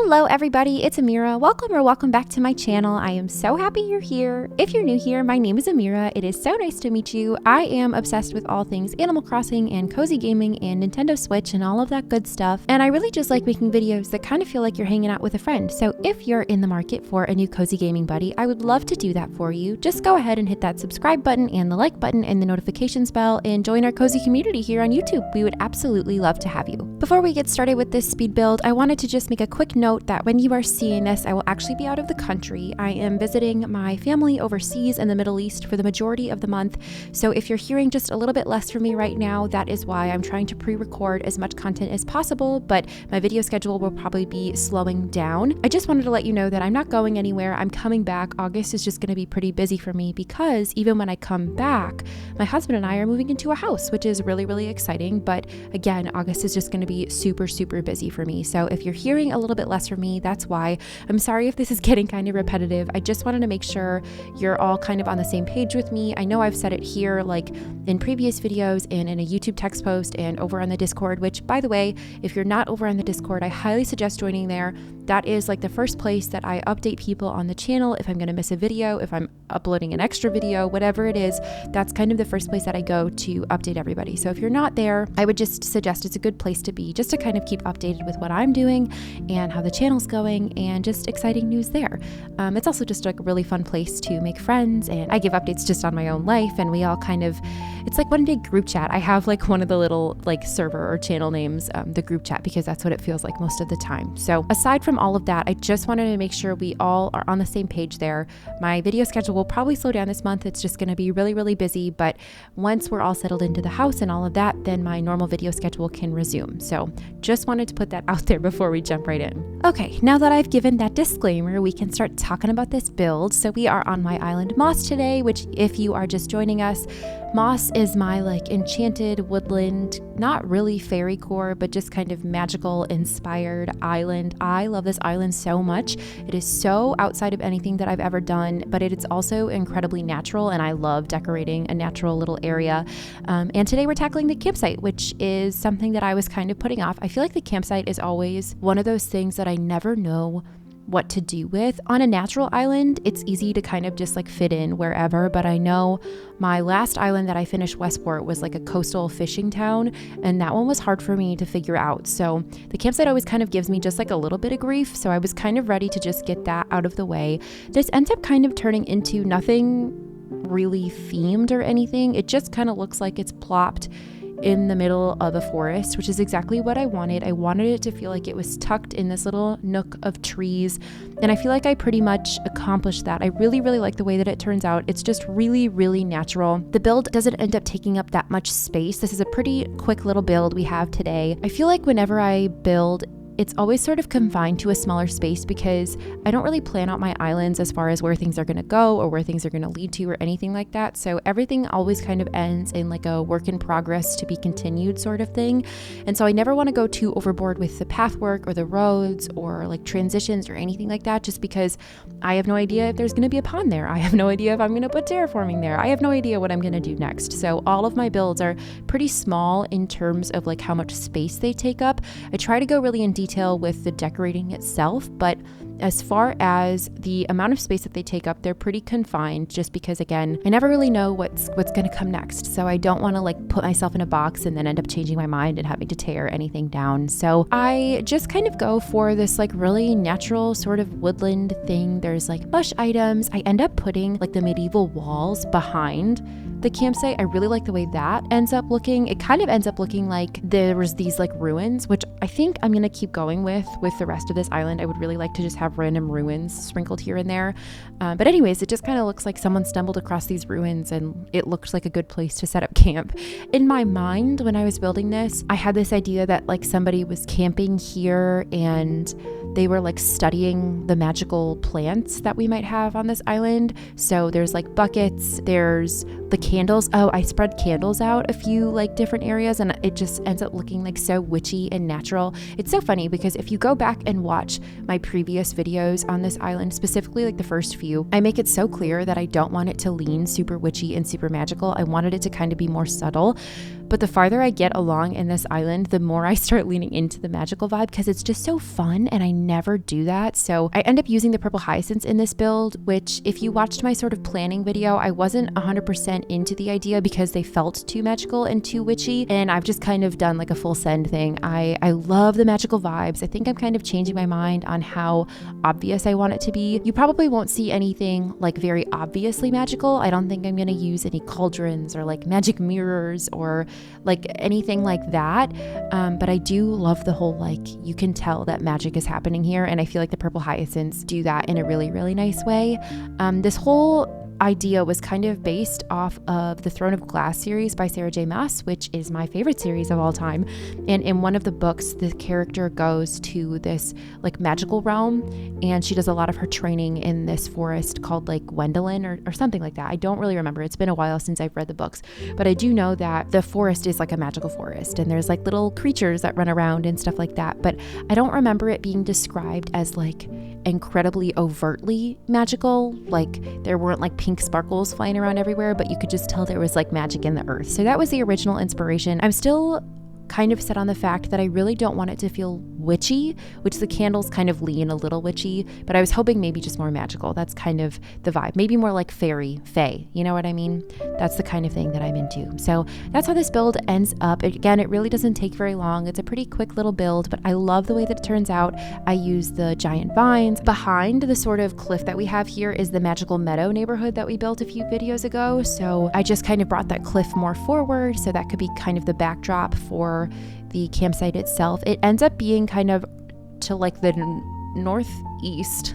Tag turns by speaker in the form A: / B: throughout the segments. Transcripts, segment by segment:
A: Hello everybody, it's Amira. Welcome back to my channel. I am so happy you're here. If you're new here, my name is Amira. It is so nice to meet you. I am obsessed with all things Animal Crossing and cozy gaming and Nintendo Switch and all of that good stuff. And I really just like making videos that kind of feel like you're hanging out with a friend. So if you're in the market for a new cozy gaming buddy, I would love to do that for you. Just go ahead and hit that subscribe button and the like button and the notifications bell and join our cozy community here on YouTube. We would absolutely love to have you. Before we get started with this speed build, I wanted to just make a quick note that when you are seeing this, I will actually be out of the country. I am visiting my family overseas in the Middle East for the majority of the month. So if you're hearing just a little bit less from me right now, that is why I'm trying to pre-record as much content as possible, but my video schedule will probably be slowing down. I just wanted to let you know that I'm not going anywhere. I'm coming back. August is just going to be pretty busy for me because even when I come back, my husband and I are moving into a house, which is really, really exciting. But again, August is just going to be super, super busy for me. So if you're hearing a little bit less from me, that's why. I'm sorry if this is getting kind of repetitive. I just wanted to make sure you're all kind of on the same page with me. I know I've said it here like in previous videos and in a YouTube text post and over on the Discord, which by the way, if you're not over on the Discord, I highly suggest joining there. That is like the first place that I update people on the channel. If I'm going to miss a video, if I'm uploading an extra video, whatever it is, that's kind of the first place that I go to update everybody. So if you're not there, I would just suggest it's a good place to be, just to kind of keep updated with what I'm doing and how the channel's going and just exciting news there. It's also just like a really fun place to make friends, and I give updates just on my own life, and we all kind of, it's like one big group chat. I have like one of the little like server or channel names, the group chat, because that's what it feels like most of the time. So aside from all of that, I just wanted to make sure we all are on the same page there. My video schedule will probably slow down this month. It's just going to be really, really busy, but once we're all settled into the house and all of that, then my normal video schedule can resume. So just wanted to put that out there before we jump right in. Okay, now that I've given that disclaimer, we can start talking about this build. So we are on my island Moss today, which if you are just joining us, Moss is my like enchanted woodland, not really fairy core, but just kind of magical inspired island. I love this island so much. It is so outside of anything that I've ever done, but it is also incredibly natural, and I love decorating a natural little area. And today we're tackling the campsite, which is something that I was kind of putting off. I feel like the campsite is always one of those things that I never know what to do with. On a natural island, it's easy to kind of just like fit in wherever, but I know my last island that I finished, Westport, was like a coastal fishing town, and that one was hard for me to figure out. So the campsite always kind of gives me just like a little bit of grief, so I was kind of ready to just get that out of the way. This ends up kind of turning into nothing really themed or anything. It just kind of looks like it's plopped in the middle of a forest, which is exactly what I wanted. I wanted it to feel like it was tucked in this little nook of trees, and I feel like I pretty much accomplished that. I really, really like the way that it turns out. It's just really, really natural. The build doesn't end up taking up that much space. This is a pretty quick little build we have today. I feel like whenever I build, it's always sort of confined to a smaller space because I don't really plan out my islands as far as where things are going to go or where things are going to lead to or anything like that. So everything always kind of ends in like a work in progress to be continued sort of thing. And so I never want to go too overboard with the path work or the roads or like transitions or anything like that, just because I have no idea if there's going to be a pond there. I have no idea if I'm going to put terraforming there. I have no idea what I'm going to do next. So all of my builds are pretty small in terms of like how much space they take up. I try to go really in detail with the decorating itself, but as far as the amount of space that they take up, they're pretty confined, just because again, I never really know what's going to come next. So I don't want to like put myself in a box and then end up changing my mind and having to tear anything down. So I just kind of go for this like really natural sort of woodland thing. There's like bush items. I end up putting like the medieval walls behind the campsite. I really like the way that ends up looking. It kind of ends up looking like there was these like ruins, which I think I'm going to keep going with the rest of this island. I would really like to just have random ruins sprinkled here and there. But anyways, it just kind of looks like someone stumbled across these ruins and it looked like a good place to set up camp. In my mind, when I was building this, I had this idea that like somebody was camping here and they were like studying the magical plants that we might have on this island. So there's like buckets, there's the candles. Oh, I spread candles out a few like different areas, and it just ends up looking like so witchy and natural. It's so funny because if you go back and watch my previous videos on this island, specifically like the first few, I make it so clear that I don't want it to lean super witchy and super magical. I wanted it to kind of be more subtle. But the farther I get along in this island, the more I start leaning into the magical vibe because it's just so fun and I never do that. So I end up using the purple hyacinths in this build, which if you watched my sort of planning video, I wasn't 100% into the idea because they felt too magical and too witchy. And I've just kind of done like a full send thing. I love the magical vibes. I think I'm kind of changing my mind on how obvious I want it to be. You probably won't see anything like very obviously magical. I don't think I'm going to use any cauldrons or like magic mirrors or like anything like that. But I do love the whole, like, you can tell that magic is happening here. And I feel like the purple hyacinths do that in a really, really nice way. This whole idea was kind of based off of the Throne of Glass series by Sarah J. Maas, which is my favorite series of all time. And in one of the books, the character goes to this like magical realm and she does a lot of her training in this forest called like Gwendolyn or something like that. I don't really remember. It's been a while since I've read the books, but I do know that the forest is like a magical forest and there's like little creatures that run around and stuff like that. But I don't remember it being described as like incredibly overtly magical. Like there weren't like pink sparkles flying around everywhere, but you could just tell there was like magic in the earth. So that was the original inspiration. I'm still kind of set on the fact that I really don't want it to feel witchy, which the candles kind of lean a little witchy, but I was hoping maybe just more magical. That's kind of the vibe. Maybe more like fairy, fae, you know what I mean? That's the kind of thing that I'm into. So that's how this build ends up. Again, it really doesn't take very long. It's a pretty quick little build, but I love the way that it turns out. I use the giant vines. Behind the sort of cliff that we have here is the magical meadow neighborhood that we built a few videos ago. So I just kind of brought that cliff more forward, so that could be kind of the backdrop for the campsite itself. It ends up being kind of to like the northeast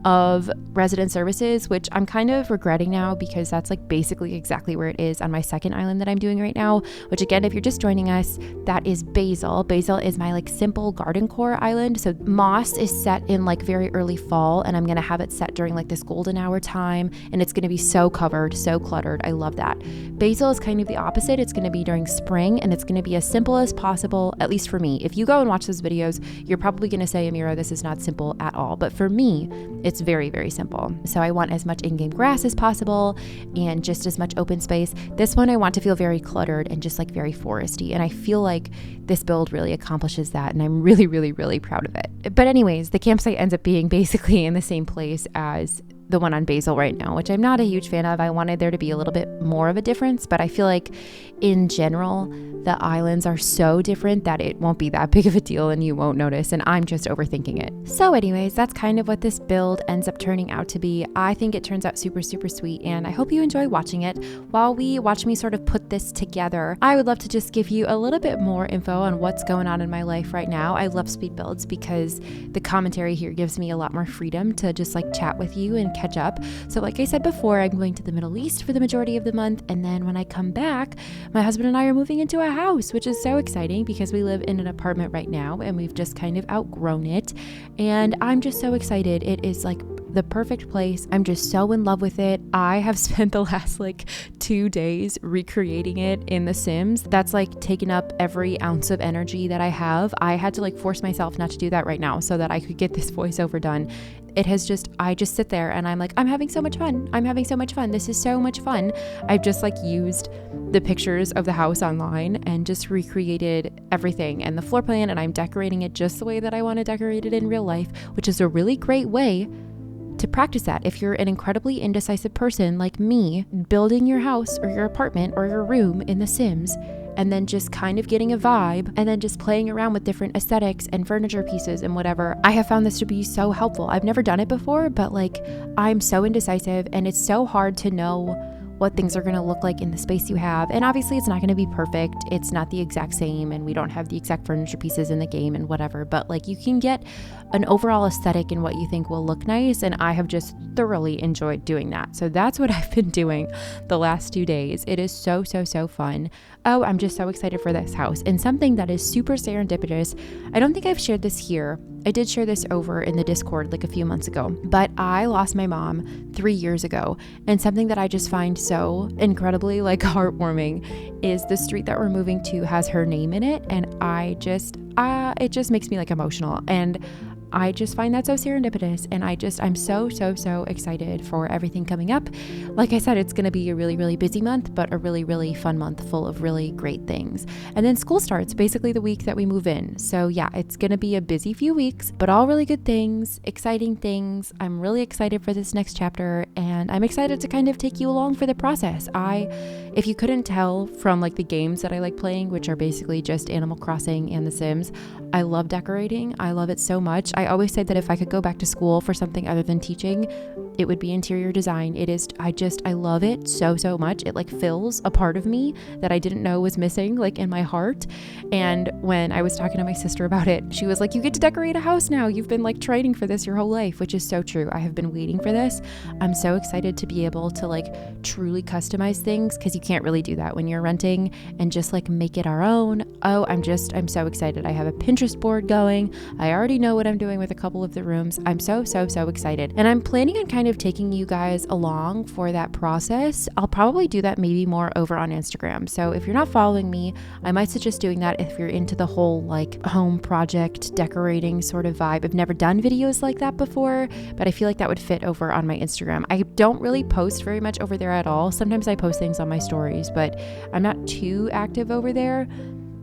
A: of resident services, which I'm kind of regretting now because that's like basically exactly where it is on my second island that I'm doing right now, which again, if you're just joining us, that is Basil. Basil is my like simple garden core island. So Moss is set in like very early fall and I'm going to have it set during like this golden hour time and it's going to be so covered, so cluttered. I love that. Basil is kind of the opposite. It's going to be during spring and it's going to be as simple as possible, at least for me. If you go and watch those videos, you're probably going to say, Amira, this is not simple at all. But for me, it's very, very simple. So I want as much in-game grass as possible and just as much open space. This one I want to feel very cluttered and just like very foresty. And I feel like this build really accomplishes that. And I'm really, really, really proud of it. But anyways, the campsite ends up being basically in the same place as the one on Basil right now, which I'm not a huge fan of. I wanted there to be a little bit more of a difference, but I feel like in general, the islands are so different that it won't be that big of a deal and you won't notice, and I'm just overthinking it. So anyways, that's kind of what this build ends up turning out to be. I think it turns out super, super sweet, and I hope you enjoy watching it. While we watch me sort of put this together, I would love to just give you a little bit more info on what's going on in my life right now. I love speed builds because the commentary here gives me a lot more freedom to just like chat with you and catch up. So like I said before, I'm going to the Middle East for the majority of the month, and then when I come back, my husband and I are moving into a house, which is so exciting because we live in an apartment right now and we've just kind of outgrown it, and I'm just so excited. It is like the perfect place. I'm just so in love with it. I have spent the last like 2 days recreating it in The Sims. That's like taken up every ounce of energy that I have. I had to like force myself not to do that right now so that I could get this voiceover done. I just sit there and I'm like, I'm having so much fun. I'm having so much fun. This is so much fun. I've just like used the pictures of the house online and just recreated everything and the floor plan, and I'm decorating it just the way that I want to decorate it in real life, which is a really great way to practice that. If you're an incredibly indecisive person like me, building your house or your apartment or your room in The Sims, and then just kind of getting a vibe and then just playing around with different aesthetics and furniture pieces and whatever. I have found this to be so helpful. I've never done it before, but like I'm so indecisive and it's so hard to know what things are going to look like in the space you have. And obviously it's not going to be perfect. It's not the exact same and we don't have the exact furniture pieces in the game and whatever, but like you can get an overall aesthetic in what you think will look nice. And I have just thoroughly enjoyed doing that. So that's what I've been doing the last 2 days. It is so, so, so fun. Oh, I'm just so excited for this house. And something that is super serendipitous, I don't think I've shared this here. I did share this over in the Discord like a few months ago, but I lost my mom 3 years ago. And something that I just find so incredibly like heartwarming is the street that we're moving to has her name in it. And it just makes me like emotional. And I just find that so serendipitous, and I'm so excited for everything coming up. Like I said, it's going to be a really, really busy month, but a really, really fun month full of really great things. And then school starts basically the week that we move in. So yeah, it's going to be a busy few weeks, but all really good things, exciting things. I'm really excited for this next chapter, and I'm excited to kind of take you along for the process. If you couldn't tell from like the games that I like playing, which are basically just Animal Crossing and The Sims, I love decorating. I love it so much. I always say that if I could go back to school for something other than teaching, it would be interior design. I love it so much. It like fills a part of me that I didn't know was missing, like in my heart. And when I was talking to my sister about it, she was like, you get to decorate a house now. You've been like training for this your whole life, which is so true. I have been waiting for this. I'm so excited to be able to like truly customize things, because you can't really do that when you're renting, and just like make it our own. Oh, I'm so excited. I have a Pinterest board going. I already know what I'm doing with a couple of the rooms. I'm so excited. And I'm planning on kind of taking you guys along for that process. I'll probably do that maybe more over on Instagram. So if you're not following me, I might suggest doing that if you're into the whole like home project decorating sort of vibe. I've never done videos like that before, but I feel like that would fit over on my Instagram. I don't really post very much over there at all. Sometimes I post things on my stories, but I'm not too active over there.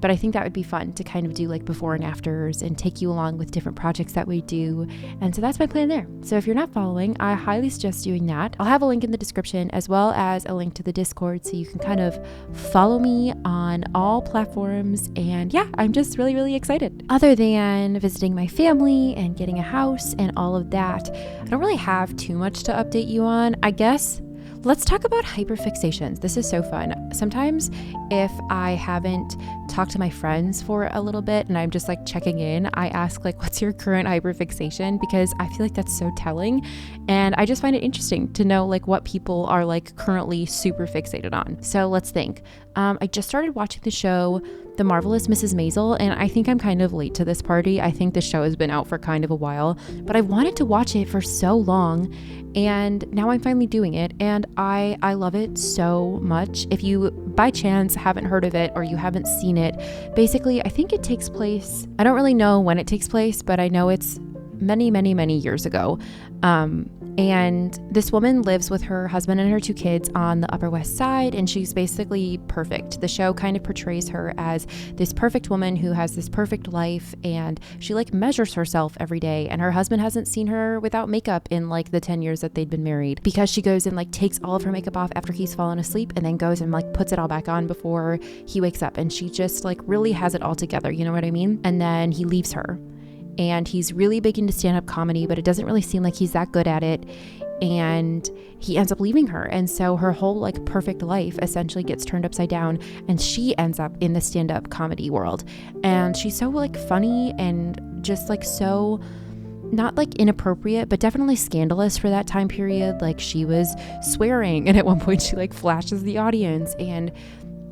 A: But I think that would be fun to kind of do like before and afters and take you along with different projects that we do. And so that's my plan there. So if you're not following, I highly suggest doing that. I'll have a link in the description, as well as a link to the Discord, so you can kind of follow me on all platforms. And yeah, I'm just really, really excited. Other than visiting my family and getting a house and all of that, I don't really have too much to update you on. I guess let's talk about hyperfixations. This is so fun. Sometimes if I haven't talked to my friends for a little bit and I'm just like checking in, I ask like, what's your current hyperfixation? Because I feel like that's so telling. And I just find it interesting to know like what people are like currently super fixated on. So let's think. I just started watching the show The Marvelous Mrs. Maisel, and I think I'm kind of late to this party. I think the show has been out for kind of a while, but I wanted to watch it for so long, and now I'm finally doing it, and I love it so much. If you by chance haven't heard of it or you haven't seen it, basically I think it takes place, I don't really know when it takes place, but I know it's many years ago. And this woman lives with her husband and her 2 kids on the Upper West Side, and she's basically perfect. The show kind of portrays her as this perfect woman who has this perfect life, and she like measures herself every day, and her husband hasn't seen her without makeup in like the 10 years that they'd been married, because she goes and like takes all of her makeup off after he's fallen asleep, and then goes and like puts it all back on before he wakes up, and she just like really has it all together, you know what I mean? And then he leaves her. And he's really big into stand-up comedy, but it doesn't really seem like he's that good at it. And he ends up leaving her. And so her whole like perfect life essentially gets turned upside down, and she ends up in the stand-up comedy world. And she's so like funny and just like so not like inappropriate, but definitely scandalous for that time period. Like she was swearing, and at one point she like flashes the audience, and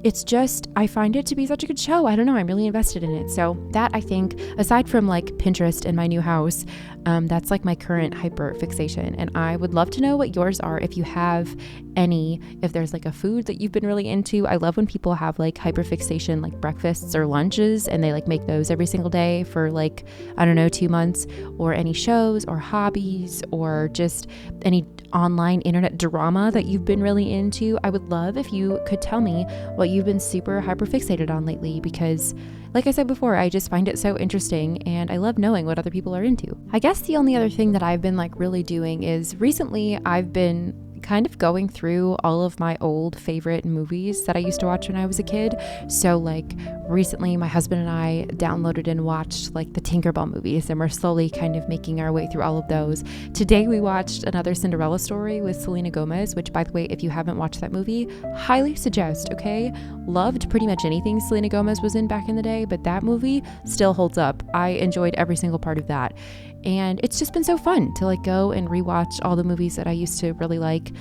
A: it's just, I find it to be such a good show. I don't know, I'm really invested in it. So that, I think, aside from like Pinterest and my new house, that's like my current hyper fixation. And I would love to know what yours are, if you have any, if there's like a food that you've been really into. I love when people have like hyper fixation, like breakfasts or lunches, and they like make those every single day for like, I don't know, 2 months, or any shows or hobbies, or just any online internet drama that you've been really into. I would love if you could tell me what you've been super hyper fixated on lately, because like I said before, I just find it so interesting, and I love knowing what other people are into. I guess the only other thing that I've been like really doing is recently I've been kind of going through all of my old favorite movies that I used to watch when I was a kid. So like recently my husband and I downloaded and watched like the Tinkerbell movies, and we're slowly kind of making our way through all of those. Today we watched another Cinderella story with Selena Gomez, which, by the way, if you haven't watched that movie, highly suggest, okay? Loved pretty much anything Selena Gomez was in back in the day, but that movie still holds up. I enjoyed every single part of that. And it's just been so fun to like go and rewatch all the movies that I used to really like,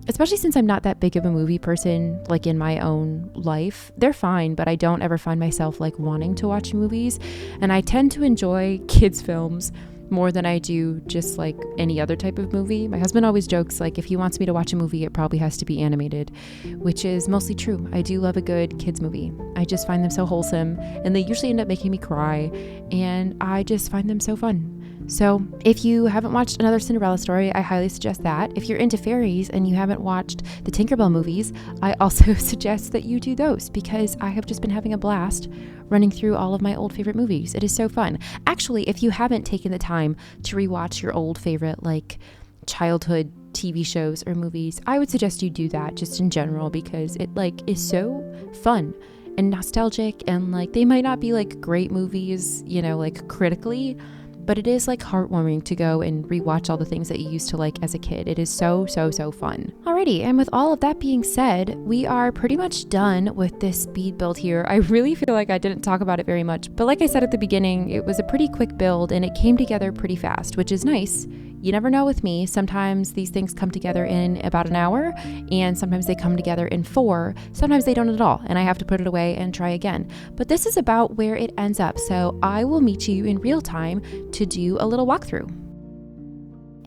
A: especially since I'm not that big of a movie person, like in my own life. They're fine, but I don't ever find myself like wanting to watch movies. And I tend to enjoy kids' films more than I do just like any other type of movie. My husband always jokes like if he wants me to watch a movie, it probably has to be animated, which is mostly true. I do love a good kids movie. I just find them so wholesome, and they usually end up making me cry, and I just find them so fun. So if you haven't watched Another Cinderella Story, I highly suggest that. If you're into fairies and you haven't watched the Tinkerbell movies, I also suggest that you do those, because I have just been having a blast running through all of my old favorite movies. It is so fun. Actually, if you haven't taken the time to rewatch your old favorite like childhood TV shows or movies, I would suggest you do that just in general, because it like is so fun and nostalgic, and like they might not be like great movies, you know, like critically, but it is like heartwarming to go and rewatch all the things that you used to like as a kid. It is so fun. Alrighty, and with all of that being said, we are pretty much done with this speed build here. I really feel like I didn't talk about it very much, but like I said at the beginning, it was a pretty quick build and it came together pretty fast, which is nice. You never know with me. Sometimes these things come together in about an hour, and sometimes they come together in 4. Sometimes they don't at all, and I have to put it away and try again. But this is about where it ends up, so I will meet you in real time to do a little walkthrough.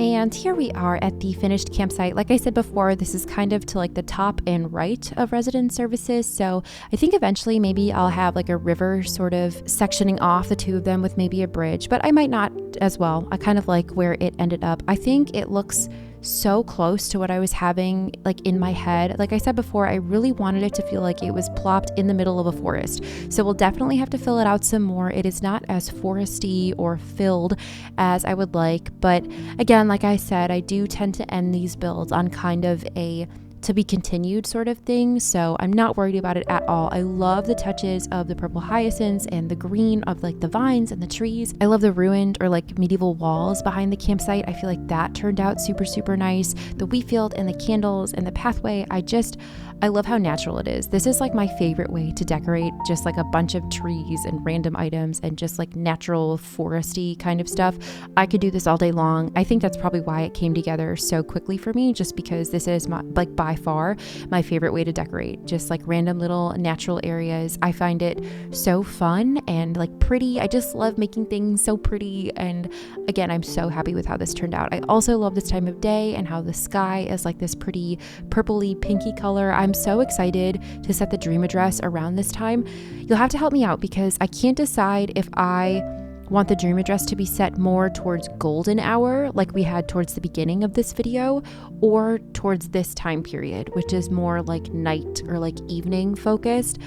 A: And here we are at the finished campsite. Like I said before, this is kind of to like the top and right of resident services. So I think eventually maybe I'll have like a river sort of sectioning off the two of them with maybe a bridge, but I might not as well. I kind of like where it ended up. I think it looks so close to what I was having like in my head. Like I said before, I really wanted it to feel like it was plopped in the middle of a forest. So we'll definitely have to fill it out some more. It is not as foresty or filled as I would like. But again, like I said, I do tend to end these builds on kind of a to be continued sort of thing, so I'm not worried about it at all. I love the touches of the purple hyacinths and the green of like the vines and the trees. I love the ruined or like medieval walls behind the campsite. I feel like that turned out super nice. The wheat field and the candles and the pathway, I love how natural it is. This is like my favorite way to decorate, just like a bunch of trees and random items and just like natural foresty kind of stuff. I could do this all day long. I think that's probably why it came together so quickly for me, just because this is my, like by far my favorite way to decorate, just like random little natural areas. I find it so fun and like pretty. I just love making things so pretty. And again, I'm so happy with how this turned out. I also love this time of day and how the sky is like this pretty purpley pinky color. I'm so excited to set the dream address around this time. You'll have to help me out because I can't decide if I want the dream address to be set more towards golden hour like we had towards the beginning of this video, or towards this time period, which is more like night or like evening focused.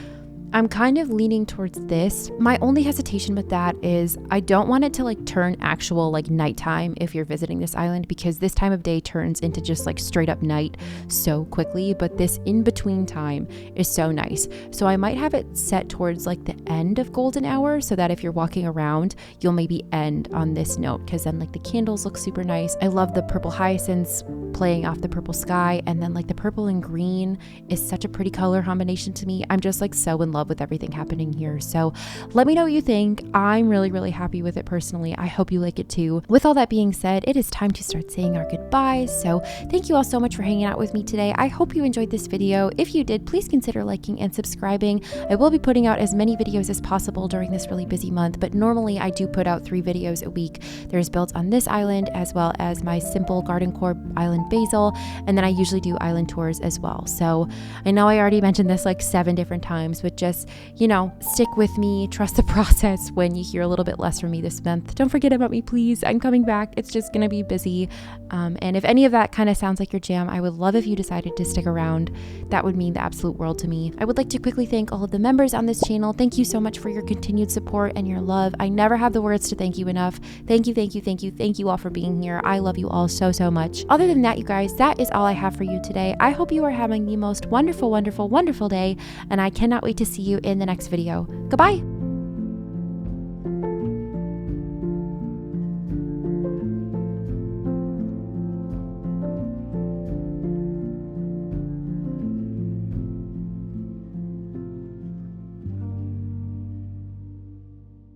A: I'm kind of leaning towards this. My only hesitation with that is I don't want it to like turn actual like nighttime if you're visiting this island, because this time of day turns into just like straight up night so quickly, but this in between time is so nice. So I might have it set towards like the end of golden hour so that if you're walking around, you'll maybe end on this note, because then like the candles look super nice. I love the purple hyacinths playing off the purple sky, and then like the purple and green is such a pretty color combination to me. I'm just like so in love with everything happening here. So let me know what you think. I'm really happy with it personally. I hope you like it too. With all that being said, it is time to start saying our goodbyes. So thank you all so much for hanging out with me today. I hope you enjoyed this video. If you did, please consider liking and subscribing. I will be putting out as many videos as possible during this really busy month, but normally I do put out 3 videos a week. There's builds on this island as well as my simple garden core island basil, and then I usually do island tours as well. So I know I already mentioned this like 7 different times, but just, you know, stick with me, trust the process when you hear a little bit less from me this month. Don't forget about me, please. I'm coming back. It's just gonna be busy. And if any of that kind of sounds like your jam, I would love if you decided to stick around. That would mean the absolute world to me. I would like to quickly thank all of the members on this channel. Thank you so much for your continued support and your love. I never have the words to thank you enough. Thank you all for being here. I love you all so much. Other than that, you guys, that is all I have for you today. I hope you are having the most wonderful day, and I cannot wait to see you in the next video. Goodbye.